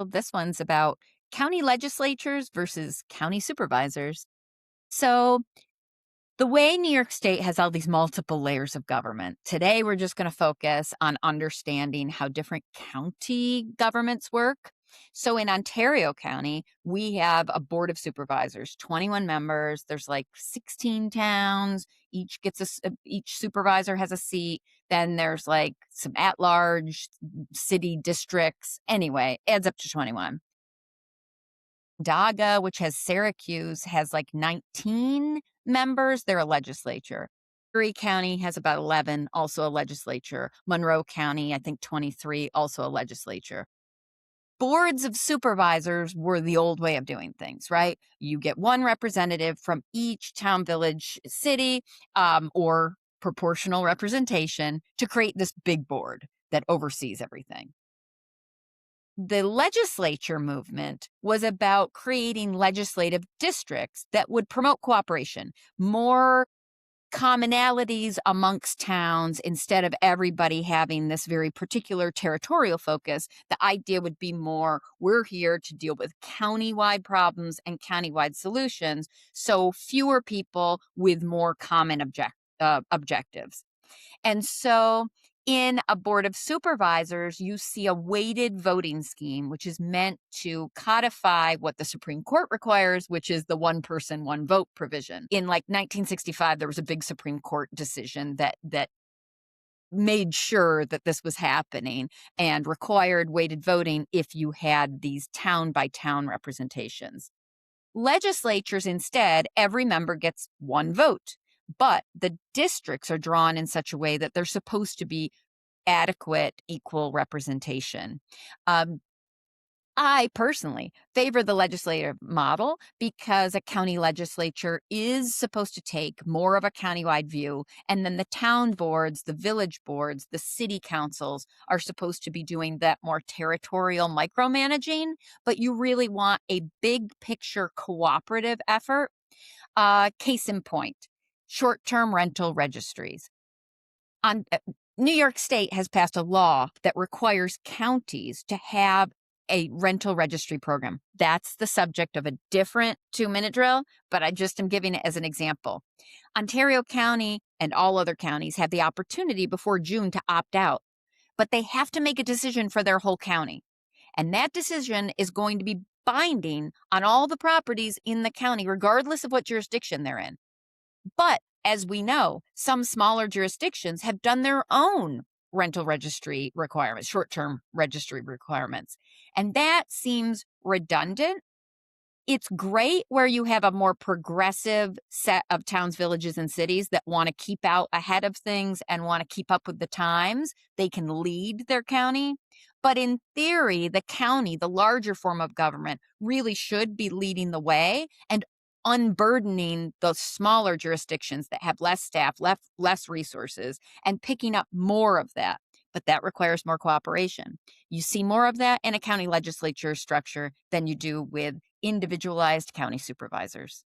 Well, this one's about county legislatures versus county supervisors. So, the way New York State has all these multiple layers of government, today we're just going to focus on understanding how different county governments work. So, in Ontario County, we have a board of supervisors, 21 members. There's like 16 towns. Each supervisor has a seat. Then there's like some at-large city districts. Anyway, adds up to 21. Daga, which has Syracuse, has like 19 members. They're a legislature. Erie County has about 11, also a legislature. Monroe County, I think 23, also a legislature. Boards of supervisors were the old way of doing things, right? You get one representative from each town, village, city, or proportional representation to create this big board that oversees everything. The legislature movement was about creating legislative districts that would promote cooperation, more commonalities amongst towns instead of everybody having this very particular territorial focus. The idea would be more, we're here to deal with countywide problems and countywide solutions, so fewer people with more common objectives. And so in a board of supervisors, you see a weighted voting scheme, which is meant to codify what the Supreme Court requires, which is the one person, one vote provision. In like 1965, there was a big Supreme Court decision that made sure that this was happening and required weighted voting if you had these town by town representations. Legislatures, instead, every member gets one vote, but the districts are drawn in such a way that they're supposed to be adequate, equal representation. Um, I personally favor the legislative model because a county legislature is supposed to take more of a countywide view, and then the town boards, the village boards, the city councils are supposed to be doing that more territorial micromanaging. But you really want a big picture cooperative effort. Case in point, short term rental registries. On New York State has passed a law that requires counties to have a rental registry program. That's the subject of a different 2-minute drill, but I just am giving it as an example. Ontario County and all other counties have the opportunity before June to opt out, but they have to make a decision for their whole county. And that decision is going to be binding on all the properties in the county, regardless of what jurisdiction they're in. But as we know, some smaller jurisdictions have done their own rental registry requirements, short term registry requirements. And that seems redundant. It's great where you have a more progressive set of towns, villages, and cities that want to keep out ahead of things and want to keep up with the times. They can lead their county. But in theory, the county, the larger form of government, really should be leading the way and unburdening those smaller jurisdictions that have less staff, less resources, and picking up more of that. But that requires more cooperation. You see more of that in a county legislature structure than you do with individualized county supervisors.